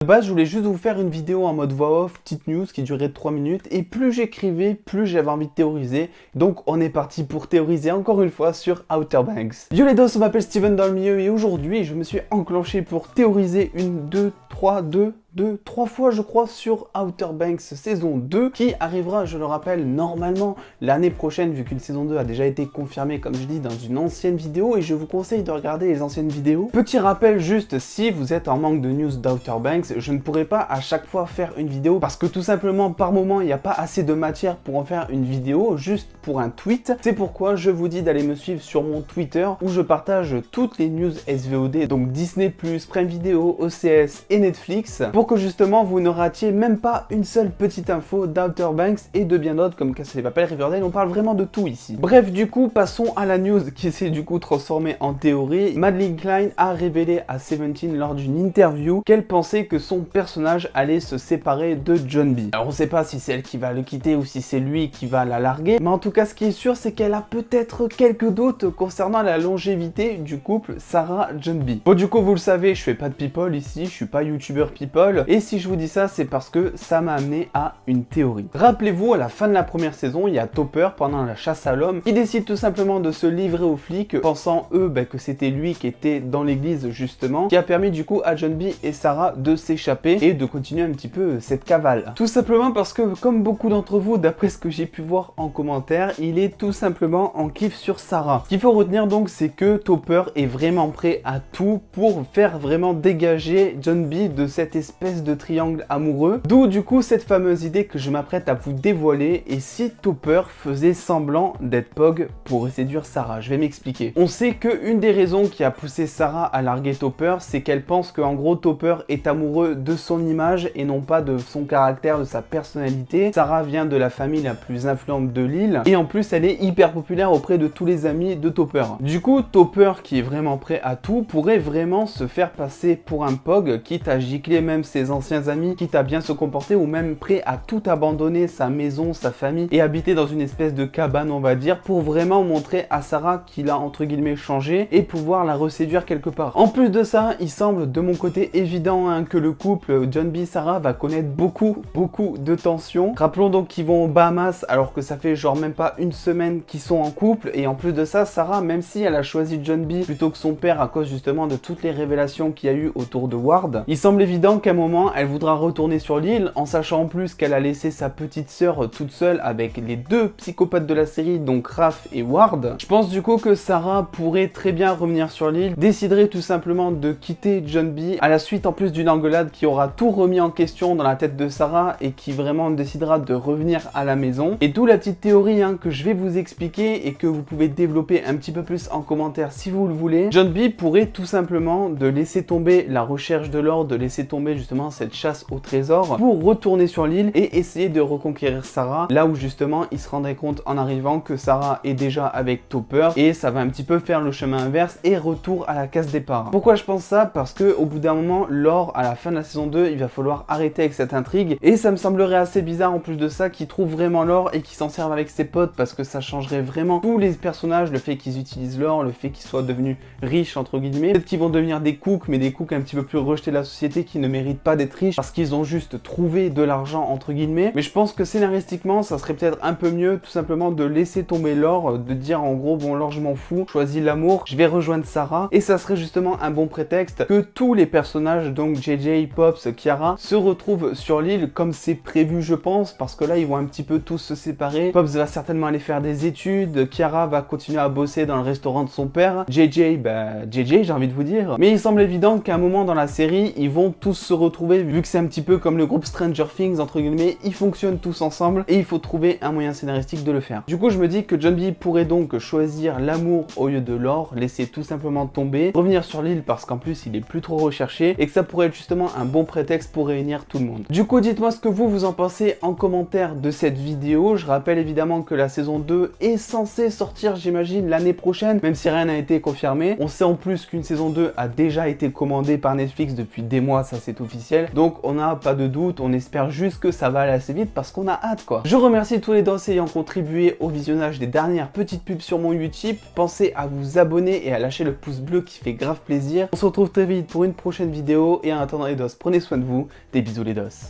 De base, je voulais juste vous faire une vidéo en mode voix off, petite news qui durait 3 minutes. Et plus j'écrivais, plus j'avais envie de théoriser. Donc on est parti pour théoriser encore une fois sur Outer Banks. Yo les dos, on m'appelle Steven dans le milieu et aujourd'hui je me suis enclenché pour théoriser trois fois je crois sur Outer Banks saison 2 qui arrivera, je le rappelle, normalement l'année prochaine vu qu'une saison 2 a déjà été confirmée comme je dis dans une ancienne vidéo et je vous conseille de regarder les anciennes vidéos. Petit rappel juste, si vous êtes en manque de news d'Outer Banks, je ne pourrai pas à chaque fois faire une vidéo parce que tout simplement par moment il n'y a pas assez de matière pour en faire une vidéo juste pour un tweet. C'est pourquoi je vous dis d'aller me suivre sur mon Twitter où je partage toutes les news SVOD, donc Disney+, Prime Video, OCS et Netflix, pour que justement vous ne ratiez même pas une seule petite info d'Outer Banks et de bien d'autres comme Casser les Papels, Riverdale. On parle vraiment de tout ici. Bref, du coup passons à la news qui s'est du coup transformée en théorie. Madeline Klein a révélé à Seventeen lors d'une interview qu'elle pensait que son personnage allait se séparer de John B. Alors on sait pas si c'est elle qui va le quitter ou si c'est lui qui va la larguer, mais en tout cas ce qui est sûr c'est qu'elle a peut-être quelques doutes concernant la longévité du couple Sarah-John B. Bon, du coup vous le savez, je fais pas de people ici, je suis pas youtubeur people, et si je vous dis ça c'est parce que ça m'a amené à une théorie. Rappelez-vous, à la fin de la première saison, il y a Topper pendant la chasse à l'homme qui décide tout simplement de se livrer aux flics, pensant eux que c'était lui qui était dans l'église justement, qui a permis du coup à John B et Sarah de s'échapper et de continuer un petit peu cette cavale. Tout simplement parce que comme beaucoup d'entre vous, d'après ce que j'ai pu voir en commentaire, il est tout simplement en kiff sur Sarah. Ce qu'il faut retenir donc c'est que Topper est vraiment prêt à tout pour faire vraiment dégager John B de cette espèce de triangle amoureux, d'où du coup cette fameuse idée que je m'apprête à vous dévoiler. Et si Topper faisait semblant d'être Pog pour séduire Sarah? Je vais m'expliquer. On sait que une des raisons qui a poussé Sarah à larguer Topper, c'est qu'elle pense qu'en gros Topper est amoureux de son image et non pas de son caractère, de sa personnalité. Sarah vient de la famille la plus influente de l'île et en plus elle est hyper populaire auprès de tous les amis de Topper. Du coup Topper, qui est vraiment prêt à tout, pourrait vraiment se faire passer pour un Pog, quitte à gicler même ses anciens amis, quitte à bien se comporter ou même prêt à tout abandonner, sa maison, sa famille et habiter dans une espèce de cabane on va dire, pour vraiment montrer à Sarah qu'il a entre guillemets changé et pouvoir la reséduire quelque part. En plus de ça, il semble de mon côté évident que le couple John B Sarah va connaître beaucoup de tensions. Rappelons donc qu'ils vont aux Bahamas alors que ça fait genre même pas une semaine qu'ils sont en couple, et en plus de ça Sarah, même si elle a choisi John B plutôt que son père à cause justement de toutes les révélations qu'il y a eu autour de Ward, il semble évident qu'à un moment elle voudra retourner sur l'île, en sachant en plus qu'elle a laissé sa petite sœur toute seule avec les deux psychopathes de la série, donc Raph et Ward. Je pense du coup que Sarah pourrait très bien revenir sur l'île, déciderait tout simplement de quitter John B à la suite en plus d'une engueulade qui aura tout remis en question dans la tête de Sarah et qui vraiment décidera de revenir à la maison. Et d'où la petite théorie que je vais vous expliquer et que vous pouvez développer un petit peu plus en commentaire si vous le voulez. John B pourrait tout simplement de laisser tomber la recherche de l'or, de laisser tomber justement cette chasse au trésor pour retourner sur l'île et essayer de reconquérir Sarah, là où justement il se rendrait compte en arrivant que Sarah est déjà avec Topper et ça va un petit peu faire le chemin inverse et retour à la case départ. Pourquoi je pense ça? Parce que au bout d'un moment, l'or à la fin de la saison 2, il va falloir arrêter avec cette intrigue et ça me semblerait assez bizarre en plus de ça qu'il trouve vraiment l'or et qu'il s'en serve avec ses potes, parce que ça changerait vraiment tous les personnages, le fait qu'ils utilisent l'or, le fait qu'ils soient devenus riches entre guillemets. Peut-être qu'ils vont devenir des cooks, mais des cooks un petit peu plus rejetés de la société qui ne méritent pas d'être riches parce qu'ils ont juste trouvé de l'argent entre guillemets. Mais je pense que scénaristiquement ça serait peut-être un peu mieux tout simplement de laisser tomber l'or, de dire en gros bon l'or je m'en fous, je choisis l'amour, je vais rejoindre Sarah, et ça serait justement un bon prétexte que tous les personnages, donc JJ, Pops, Kiara, se retrouvent sur l'île comme c'est prévu je pense, parce que là ils vont un petit peu tous se séparer. Pops va certainement aller faire des études, Kiara va continuer à bosser dans le restaurant de son père, JJ j'ai envie de vous dire. Mais il semble évident qu'à un moment dans la série, ils vont tous se retrouver, vu que c'est un petit peu comme le groupe Stranger Things entre guillemets, ils fonctionnent tous ensemble et il faut trouver un moyen scénaristique de le faire. Du coup je me dis que John B pourrait donc choisir l'amour au lieu de l'or, laisser tout simplement tomber, revenir sur l'île parce qu'en plus il est plus trop recherché et que ça pourrait être justement un bon prétexte pour réunir tout le monde. Du coup dites-moi ce que vous en pensez en commentaire de cette vidéo. Je rappelle évidemment que la saison 2 est censée sortir j'imagine l'année prochaine, même si rien n'a été confirmé. On sait en plus qu'une saison 2 a déjà été commandée par Netflix depuis des mois, ça c'est officiel. officiel. Donc on n'a pas de doute, on espère juste que ça va aller assez vite parce qu'on a hâte quoi. Je remercie tous les DOS ayant contribué au visionnage des dernières petites pubs sur mon YouTube. Pensez à vous abonner et à lâcher le pouce bleu qui fait grave plaisir. On se retrouve très vite pour une prochaine vidéo et en attendant les DOS, prenez soin de vous. Des bisous les DOS.